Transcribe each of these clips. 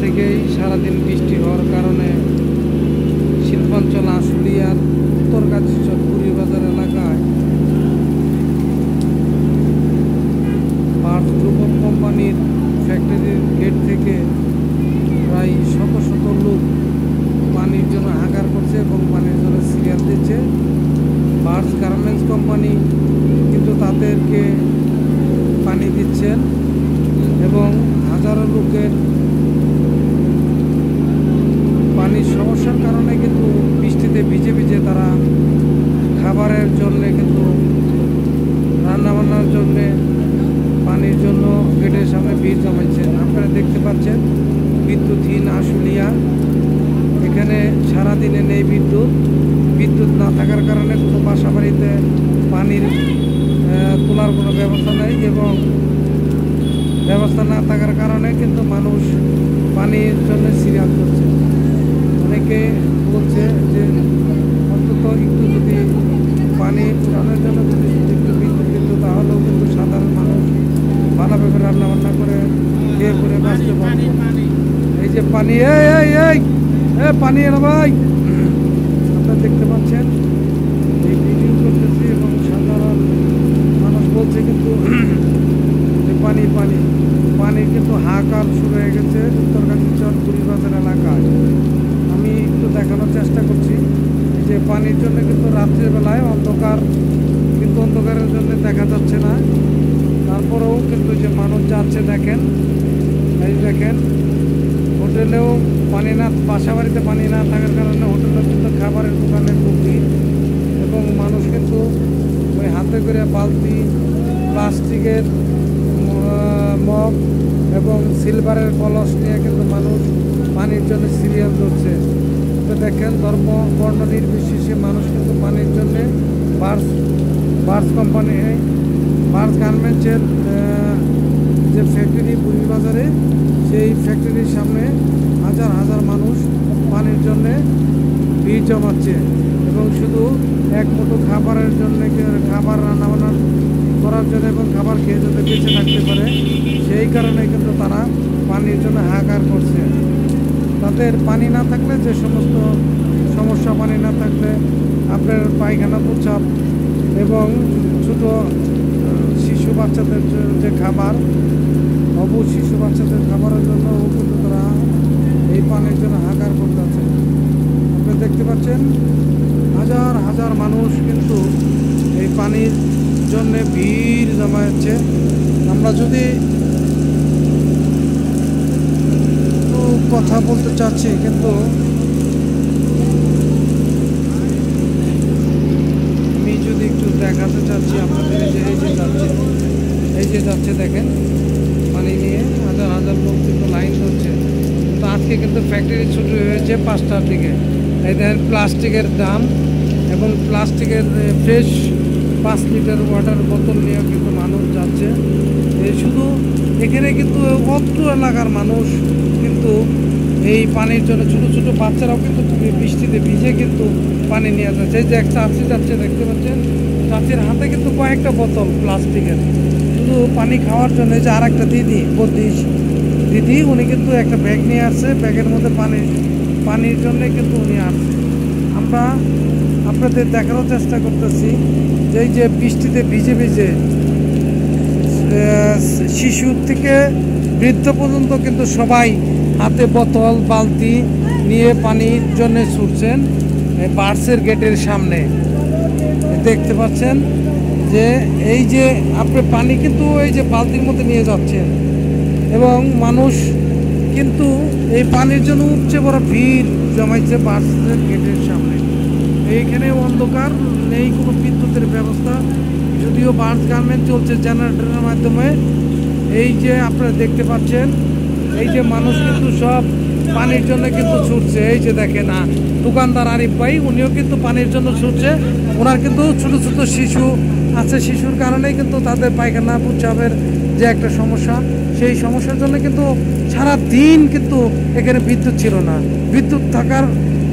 থেকেই সারাদিন বৃষ্টি হওয়ার কারণে শিল্পাঞ্চল আশুলিয়ার উত্তর গাজীচর পুরীবাজার এলাকায় পার্স গ্রুপ অফ কোম্পানির ফ্যাক্টরির গেট থেকে প্রায় শত শত লোক পানির জন্য হাহাকার করছে এবং পানির জন্য সিরিয়াল দিচ্ছে। পার্স গার্মেন্টস কোম্পানি কিন্তু তাদেরকে পানি দিচ্ছেন এবং হাজারো লোকের পানির সমস্যার কারণে কিন্তু বৃষ্টিতে ভিজে ভিজে তারা খাবারের জন্যে কিন্তু রান্নাবান্নার জন্যে পানির জন্য গেটের সামনে ভিড় জমাইছেন। আপনারা দেখতে পাচ্ছেন বিদ্যুৎহীন আশুলিয়া। এখানে সারাদিনে নেই বিদ্যুৎ না থাকার কারণে কোনো বাসা বাড়িতে পানির তোলার কোনো ব্যবস্থা নেই এবং ব্যবস্থা না থাকার কারণে কিন্তু মানুষ পানির জন্য সিরিয়াল করছে। অনেকে বলছে যে অন্তত একটু যদি পানি উঠানোর জন্য যদি একটু বিদ্যুৎ দিত তাহলেও কিন্তু সাধারণ মানুষ ভালোভাবে রান্নাবান্না করে খেয়ে করে বাঁচতে পারবে। এই যে পানি এই পানি এলো ভাই, আপনারা দেখতে পাচ্ছেন এই ভিডিও করতেছি এবং সাধারণ মানুষ বলছে কিন্তু যে পানির কিন্তু হাহাকার শুরু হয়ে গেছে উত্তর গাজীচর পুরীবাজার এলাকায়। আমি একটু দেখানোর চেষ্টা করছি যে পানির জন্য কিন্তু রাত্রিবেলায় অন্ধকারের জন্য দেখা যাচ্ছে না, তারপরেও কিন্তু যে মানুষ যাচ্ছে দেখেন, এই দেখেন হোটেলেও পানি না, বাসা বাড়িতে পানি না থাকার কারণে হোটেলেও কিন্তু খাবারের দোকানে ভর্তি এবং মানুষ কিন্তু ওই হাতে করে বালতি, প্লাস্টিকের মগ এবং সিলভারের কলস নিয়ে কিন্তু মানুষ পানির জন্য সিরিয়াল ধরছে। দেখেন ধর্ম বর্ণ নির্বিশেষে মানুষ কিন্তু পানির জন্যে পার্স কোম্পানি, পার্স গার্মেন্টসের যে ফ্যাক্টরি পুরীবাজারে, সেই ফ্যাক্টরির সামনে হাজার হাজার মানুষ পানির জন্যে ভিড় জমাচ্ছে এবং শুধু এক মুঠো খাবারের জন্য, খাবার রান্নাবান্না করার জন্য এবং খাবার খেয়ে যাতে বেঁচে থাকতে পারে সেই কারণে কিন্তু তারা পানির জন্য হাহাকার করছে। তাদের পানি না থাকলে যে সমস্ত সমস্যা, পানি না থাকলে আপনার পায়খানা, প্রস্রাব এবং ছোটো শিশু বাচ্চাদের যে খাবার, অবুঝ শিশু বাচ্চাদের খাবারের জন্য কিন্তু তারা এই পানির জন্য হাহাকার করতেছে। আপনারা দেখতে পাচ্ছেন হাজার হাজার মানুষ কিন্তু এই পানির জন্যে ভিড় জমাচ্ছে। আমরা যদি একটু কথা বলতে চাচ্ছি কিন্তু আমি যদি একটু দেখাতে চাচ্ছি আপনাদের, এই যে যাচ্ছে দেখেন পানি নিয়ে হাজার হাজার লোক কিন্তু লাইন ধরছে। তো আজকে কিন্তু ফ্যাক্টরি ছুটি হয়েছে 5টার দিকে। এই দেখেন প্লাস্টিকের দাম এবং প্লাস্টিকের ফ্রেশ 5 লিটার ওয়াটার বোতল নিয়েও কিন্তু মানুষ যাচ্ছে। এই শুধু এখানে কিন্তু অত্র এলাকার মানুষ কিন্তু এই পানির জন্য ছোটো ছোটো বাচ্চারাও কিন্তু বৃষ্টিতে ভিজে কিন্তু পানি নিয়ে যাচ্ছে। এই যে এক চাচি যাচ্ছে দেখতে পাচ্ছেন, চাচির হাতে কিন্তু কয়েকটা বোতল প্লাস্টিকের শুধু পানি খাওয়ার জন্য। যে আর একটা দিদি উনি কিন্তু একটা ব্যাগ নিয়ে আসছে, ব্যাগের মধ্যে পানির জন্য কিন্তু উনি আসছে। আমরা আপনাদের দেখানোর চেষ্টা করতেছি যে এই যে বৃষ্টিতে ভিজে ভিজে শিশু থেকে বৃদ্ধ পর্যন্ত কিন্তু সবাই হাতে বোতল, বালতি নিয়ে পানির জন্য ছুটছেন পার্সের গেটের সামনে। দেখতে পাচ্ছেন যে এই যে আপনি পানি কিন্তু এই যে বালতির মধ্যে নিয়ে যাচ্ছেন এবং মানুষ কিন্তু এই পানির জন্য উপচে বড় ভিড় জমাইছে পার্সের গেটের সামনে। এইখানে অন্ধকার, নেই কোনো বিদ্যুতের ব্যবস্থা, যদিও পার্স গার্মেন্ট চলছে জেনারেটরের মাধ্যমে। এই যে আপনারা দেখতে পাচ্ছেন এই যে মানুষ কিন্তু সব পানির জন্য কিন্তু ছুটছে। এই যে দেখেন দোকানদার আরিফ ভাই, উনিও কিন্তু পানির জন্য ছুটছে। ওনার কিন্তু ছোটো ছোটো শিশু আছে, শিশুর কারণেই কিন্তু তাদের পায়খানা, প্রস্রাবের যে একটা সমস্যা, সেই সমস্যার জন্য কিন্তু সারা দিন কিন্তু এখানে বিদ্যুৎ ছিল না।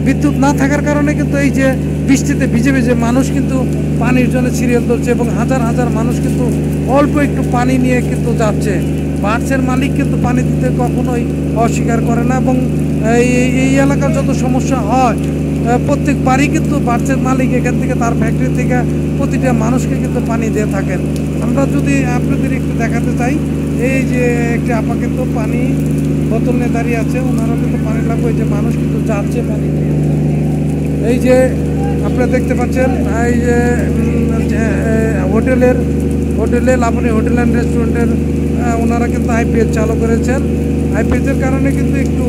বিদ্যুৎ না থাকার কারণে কিন্তু এই যে বৃষ্টিতে ভিজে ভিজে মানুষ কিন্তু পানির জন্য সিরিয়াল ধরছে এবং হাজার হাজার মানুষ কিন্তু অল্প একটু পানি নিয়ে কিন্তু যাচ্ছে। বার্চের মালিক কিন্তু পানি দিতে কখনোই অস্বীকার করে না, এবং এই এলাকার যত সমস্যা হয় প্রত্যেক বাড়ি কিন্তু বার্চের মালিক এখান থেকে তার ফ্যাক্টরি থেকে প্রতিটা মানুষকে কিন্তু পানি দিয়ে থাকেন। আমরা যদি আপনাদের একটু দেখাতে চাই, এই যে একটি আপা কিন্তু পানি বোতল নিয়ে দাঁড়িয়ে আছে, ওনারা কিন্তু পানি লাগবে, এই যে মানুষ কিন্তু যাচ্ছে পানি নিয়ে। এই যে আপনারা দেখতে পাচ্ছেন এই যে হোটেলে লাবণী হোটেল অ্যান্ড রেস্টুরেন্টের ওনারা কিন্তু আইপিএস চালু করেছেন। আইপিএসের কারণে কিন্তু একটু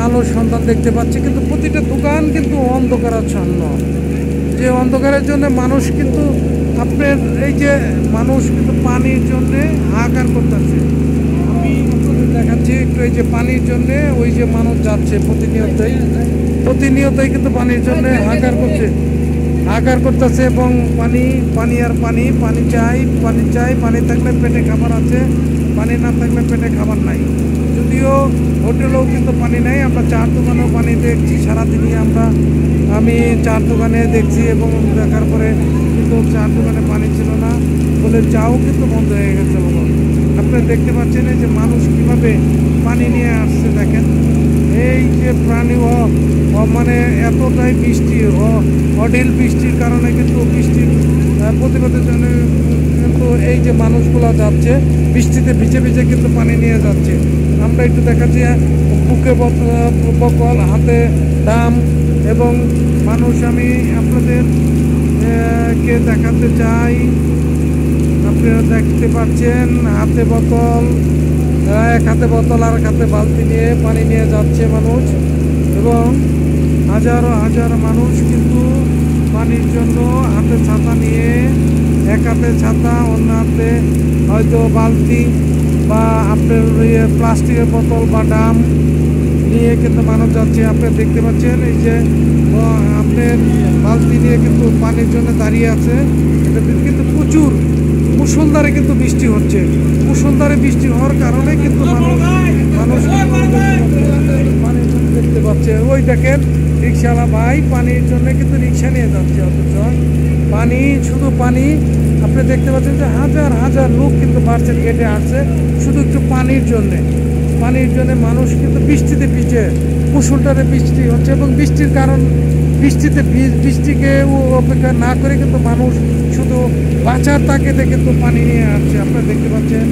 আলোর সন্ধান দেখতে পাচ্ছি, কিন্তু প্রতিটা দোকান কিন্তু অন্ধকারাচ্ছন্ন। যে অন্ধকারের জন্য মানুষ কিন্তু আপনার এই যে মানুষ কিন্তু পানির জন্যে হাহাকার করতেছে। আমি আপনাদের দেখাচ্ছি একটু, এই যে পানির জন্যে ওই যে মানুষ যাচ্ছে প্রতিনিয়তই কিন্তু পানির জন্যে হাহাকার করতেছে, এবং পানি চাই। পানি থাকলে পেটে খাবার আছে, পানি না থাকলে পেটে খাবার নাই। যদিও হোটেলেও কিন্তু পানি নাই, আমরা চার দোকানেও পানি দেখছি সারাদিনই। আমি চার দোকানে দেখছি, এবং দেখার পরে কিন্তু চার দোকানে পানি ছিল না বলে চাও কিন্তু বন্ধ হয়ে গেছে। আপনারা দেখতে পাচ্ছেন এই যে মানুষ কিভাবে পানি নিয়ে আসছে। দেখেন এই যে প্রাণী মানে এতটাই বৃষ্টি অঢিল বৃষ্টির কারণে কিন্তু বৃষ্টির প্রতিবাদের জন্য কিন্তু এই যে মানুষগুলো যাচ্ছে বৃষ্টিতে ভিজে ভিজে কিন্তু পানি নিয়ে যাচ্ছে। আমরা একটু দেখাচ্ছি বুকে বকল, হাতে দাম, এবং মানুষ আমি আপনাদের কে দেখাতে চাই। আপনারা দেখতে পাচ্ছেন হাতে বোতল, এক হাতে বোতল আর এক হাতে বালতি নিয়ে পানি নিয়ে যাচ্ছে মানুষ, এবং হাজার মানুষ কিন্তু পানির জন্য হাতে ছাতা নিয়ে, এক হাতে ছাতা অন্য হাতে হয়তো বালতি বা আপনার প্লাস্টিকের বোতল বা ডাম নিয়ে কিন্তু মানুষ যাচ্ছে। আপনি দেখতে পাচ্ছেন এই যে আপনার বালতি নিয়ে কিন্তু পানির জন্য দাঁড়িয়ে আছে। এটা কিন্তু প্রচুর মুষলধারে কিন্তু বৃষ্টি হচ্ছে। মুষলধারে বৃষ্টি হওয়ার কারণে কিন্তু মানুষ পানির জন্য দেখতে পাচ্ছে। ওই দেখেন রিক্সাওয়ালা ভাই পানির জন্য কিন্তু রিক্সা নিয়ে যাচ্ছে, অথচ পানি শুধু পানি। আপনি দেখতে পাচ্ছেন যে হাজার লোক কিন্তু বার্চের গেটে আসছে শুধু একটু পানির জন্যে। মানুষ কিন্তু বৃষ্টিতে ভিজে, মুষলধারে বৃষ্টি হচ্ছে, এবং বৃষ্টিকে অপেক্ষা না করে কিন্তু মানুষ শুধু বাঁচার তাগিদে কিন্তু পানি নিয়ে আসছে। আপনারা দেখতে পাচ্ছেন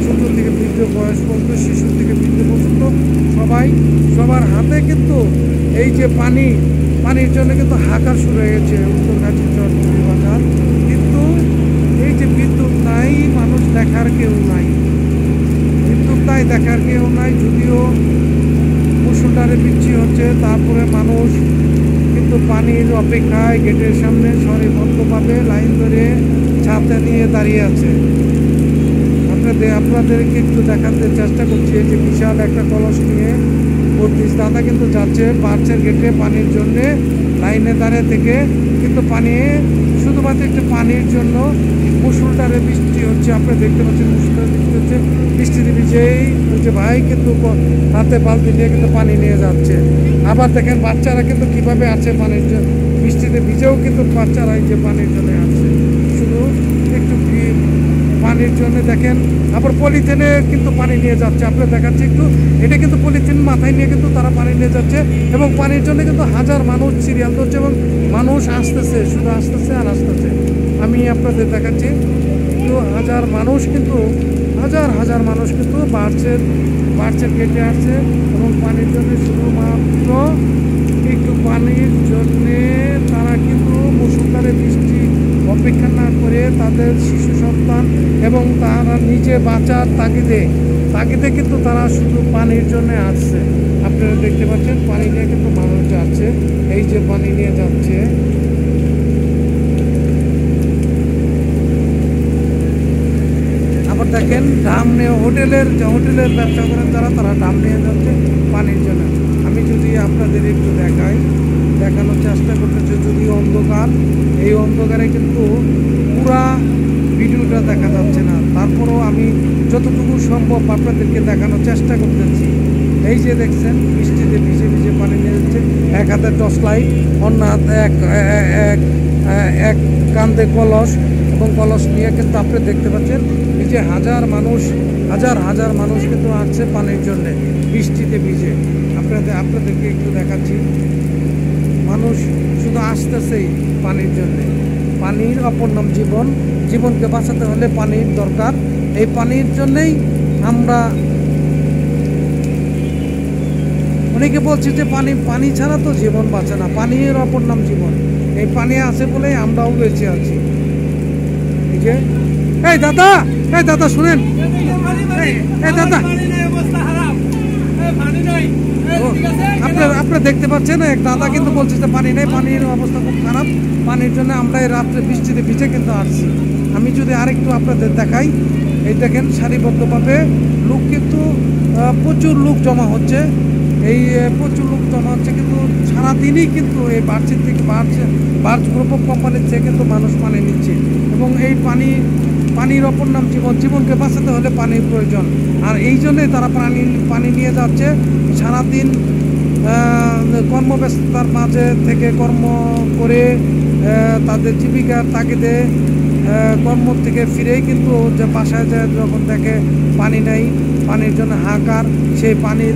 ছোট থেকে বৃদ্ধ, বয়স পর্যন্ত, শিশু থেকে বৃদ্ধ পর্যন্ত সবার হাতে কিন্তু এই যে পানির জন্য কিন্তু হাহাকার শুরু হয়ে গেছে উত্তরগাছি চরপুরি বাজার। কিন্তু এই যে বিদ্যুৎ নাই, মানুষ দেখার কেউ নাই, যদিও মুষলধারে বৃষ্টি হচ্ছে, তারপরে মানুষ কিন্তু পানির অপেক্ষায় গেটের সামনে সারিবদ্ধভাবে লাইন ধরে ছাতা নিয়ে দাঁড়িয়ে আছে। আপনাদেরকে একটু দেখাতে চেষ্টা করছি, যে বিশাল একটা কলস নিয়ে দাদা কিন্তু যাচ্ছে বার্চের গেটে পানির জন্য লাইনে দাঁড়িয়ে থেকে কিন্তু শুধুমাত্র একটু পানির জন্য মুষলধারে বৃষ্টি হচ্ছে। আপনারা দেখতে পাচ্ছেন মুষলধারে বৃষ্টি হচ্ছে, বৃষ্টিতে ভিজেই যে ভাই কিন্তু হাতে বালতি নিয়ে কিন্তু পানি নিয়ে যাচ্ছে। আবার দেখেন বাচ্চারা কিন্তু কিভাবে আছে পানির জন্য, বৃষ্টিতে ভিজেও কিন্তু বাচ্চারা এই যে পানির জন্য আছে শুধু একটু পানির জন্য। দেখেন আবার পলিথিনে কিন্তু পানি নিয়ে যাচ্ছে। আপনারা দেখাচ্ছি একটু, এটা কিন্তু পলিথিন মাথায় নিয়ে কিন্তু তারা পানি নিয়ে যাচ্ছে, এবং পানির জন্য কিন্তু হাজার মানুষ সিরিয়াল ধরছে, এবং মানুষ আসতেছে, শুধু আসতেছে আর আসতেছে। আমি আপনাদের দেখাচ্ছি তো হাজার মানুষ কিন্তু বার্চের গেটে আসছে, এবং পানির জন্য শুধুমাত্র একটু পানির জন্যে তারা কিন্তু মুষলধারে বৃষ্টি অপেক্ষা না করে তাদের শিশু সন্তান এবং তারা নিজে বাঁচার তাগিদে কিন্তু তারা শুধু পানির জন্য আসছে। আপনারা দেখতে পাচ্ছেন পানি নিয়ে কিন্তু মানুষ যাচ্ছে, এই যে পানি নিয়ে যাচ্ছে। আবার দেখেন ডাম নিয়ে হোটেলের ব্যবসা করেন তারা ডাম নিয়ে যাচ্ছে পানির জন্য। আমি যদি আপনাদের একটু দেখানোর চেষ্টা করতেছি, যদি অন্ধকার, এই অন্ধকারে কিন্তু পুরা ভিডিওটা দেখা যাচ্ছে না, তারপরেও আমি যতটুকু সম্ভব আপনাদেরকে দেখানোর চেষ্টা করতেছি। এই যে দেখছেন বৃষ্টিতে ভিজে পানি নিয়ে যাচ্ছে, এক হাতে টর্চ লাইট, অন্য হাতে এক কান্দে কলস, এবং কলস নিয়ে কিন্তু আপনি দেখতে পাচ্ছেন এই যে হাজার হাজার মানুষ কিন্তু আসছে পানির জন্য বৃষ্টিতে ভিজে। আপনাদেরকে একটু দেখাচ্ছি, মানুষ শুধু আসতেছেই পানির জন্য। পানির অপর নাম জীবন, জীবনকে বাঁচাতে হলে পানির দরকার। এই পানির জন্যেই আমরা অনেকে বলছি যে পানি ছাড়া তো জীবন বাঁচে না, পানির অপর নাম জীবন। এই পানি আছে বলেই আমরাও বেঁচে আছি। এই যে এই দাদা শুনেন, এই দাদা আপনারা দেখতে পাচ্ছেন এক দাদা কিন্তু বলছে যে পানি নেই, পানির অবস্থা খুব খারাপ। পানির জন্য আমরা এই রাত্রে বৃষ্টিতে ভিজে কিন্তু আসছি। আমি যদি আরেকটু আপনাদের দেখাই, এই দেখেন সারিবদ্ধভাবে লোক কিন্তু প্রচুর লোক জমা হচ্ছে। এই প্রচুর লোক জমা হচ্ছে কিন্তু সারাদিনই কিন্তু এই বার্জ গ্রুপ অফ কোম্পানির থেকে কিন্তু মানুষ পানি নিচ্ছে। এবং এই পানির অপর নাম জীবন, জীবনকে বাঁচাতে হলে পানির প্রয়োজন। আর এই জন্যই তারা পানি নিয়ে যাচ্ছে। সারাদিন কর্মব্যস্ততার মাঝে থেকে কর্ম করে তাদের জীবিকার তাগিদে কর্ম থেকে ফিরেই কিন্তু যে বাসায় যায় যখন দেখে পানি নেই, পানির জন্য হাহাকার, সেই পানির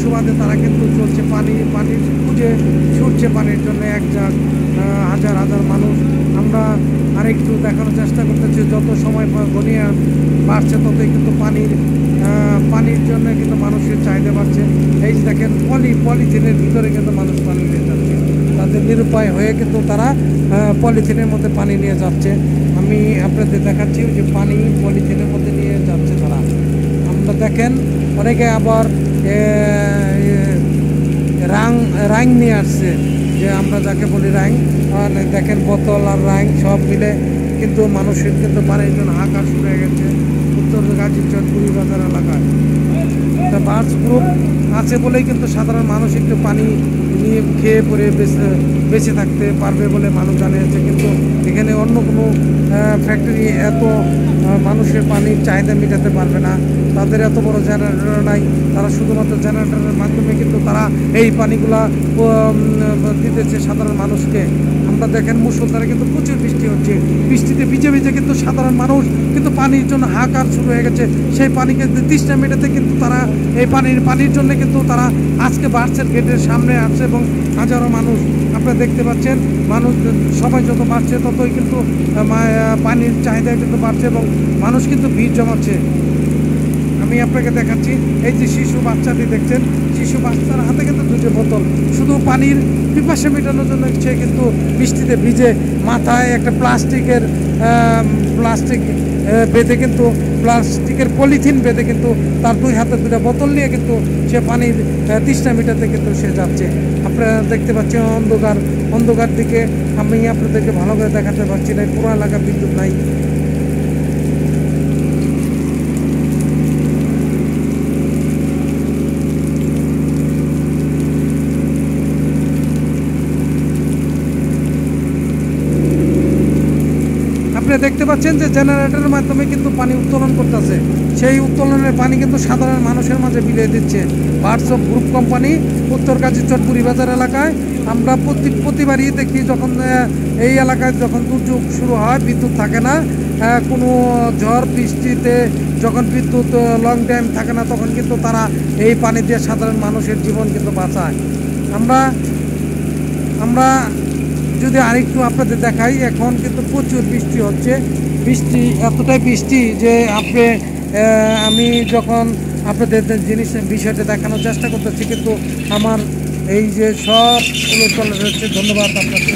সুবাদে তারা কিন্তু চলছে, পানির খুঁজে ছুটছে পানির জন্য হাজার হাজার মানুষ। আমরা আরেকটু দেখানোর চেষ্টা করতেছি, যত সময় ঘনিয়ে বাড়ছে ততই কিন্তু পানির জন্য কিন্তু মানুষের চাহিদা বাড়ছে। এই যে দেখেন পলিথিনের ভিতরে কিন্তু মানুষ পানি নিয়ে যাচ্ছে, তাদের নিরুপায় হয়ে কিন্তু তারা পলিথিনের মধ্যে পানি নিয়ে যাচ্ছে। আমি আপনাদের দেখাচ্ছি যে পানি পলিথিনের মধ্যে নিয়ে যাচ্ছে তারা। আমরা দেখেন অনেকে আবার রাং নিয়ে আসছে, যে আমরা যাকে বলি রাং, দেখেন বোতল আর রাং সব মিলে কিন্তু মানুষের কিন্তু পানির জন্য হাহাকার শুরু হয়ে গেছে উত্তর গাজীপুর বুড়িবাজার এলাকায়। একটা বার্জ গ্রুপ আছে বলেই কিন্তু সাধারণ মানুষ একটু পানি নিয়ে খেয়ে পরে বেঁচে থাকতে পারবে বলে মানুষ জানিয়েছে। কিন্তু এখানে অন্য কোনো ফ্যাক্টরি এত মানুষের পানির চাহিদা মেটাতে পারবে না, তাদের এত বড় জেনারেটর নাই। তারা শুধুমাত্র জেনারেটরের মাধ্যমে কিন্তু তারা এই পানিগুলা দিতেছে সাধারণ মানুষকে। আমরা দেখেন মুষলধারে কিন্তু প্রচুর বৃষ্টি হচ্ছে, বৃষ্টিতে ভিজে কিন্তু সাধারণ মানুষ কিন্তু পানির জন্য হাহাকার শুরু হয়ে গেছে। সেই পানিকে তৃষ্ণা মেটাতে কিন্তু তারা এই পানির জন্য কিন্তু তারা আজকে বাড়ছেন গেটের সামনে আসছে এবং হাজারো মানুষ আপনারা দেখতে পাচ্ছেন। মানুষ সময় যত বাড়ছে ততই কিন্তু পানির চাহিদা কিন্তু বাড়ছে এবং মানুষ কিন্তু ভিড় জমাচ্ছে। আমি আপনাকে দেখাচ্ছি, এই যে শিশু বাচ্চাটি দেখছেন, শিশু বাচ্চার হাতে কিন্তু দুটো বোতল, শুধু পানির পিপাসা মেটানোর জন্য সে কিন্তু বৃষ্টিতে ভিজে মাথায় একটা প্লাস্টিক বেঁধে কিন্তু প্লাস্টিকের পলিথিন বেঁধে কিন্তু তার দুই হাতে দুটো বোতল নিয়ে কিন্তু সে পানির তৃষ্ণা মেটাতে কিন্তু সে যাচ্ছে। আপনারা দেখতে পাচ্ছেন অন্ধকার দিকে আমি আপনাদেরকে ভালো করে দেখাতে পারছি না, পুরো এলাকা বিদ্যুৎ নাই। আপনি দেখতে পাচ্ছেন যে জেনারেটরের মাধ্যমে কিন্তু পানি উত্তোলন করতেছে, সেই উত্তোলনের পানি কিন্তু সাধারণ মানুষের মাঝে বিলিয়ে দিচ্ছে বার্জ গ্রুপ কোম্পানি উত্তর গাজীপুর বুড়িবাজার এলাকায়। আমরা প্রতিবারই দেখি যখন এই এলাকায় যখন দুর্যোগ শুরু হয়, বিদ্যুৎ থাকে না, কোনো ঝড় বৃষ্টিতে যখন বিদ্যুৎ লং টাইম থাকে না, তখন কিন্তু তারা এই পানি দিয়ে সাধারণ মানুষের জীবন কিন্তু বাঁচায়। আমরা যদি আরেকটু আপনাদের দেখাই, এখন কিন্তু প্রচুর বৃষ্টি হচ্ছে, এতটাই বৃষ্টি যে আমি যখন আপনাদের বিষয়টা দেখানোর চেষ্টা করতেছি কিন্তু আমার এই যে সব চলে হচ্ছে। ধন্যবাদ আপনাদের।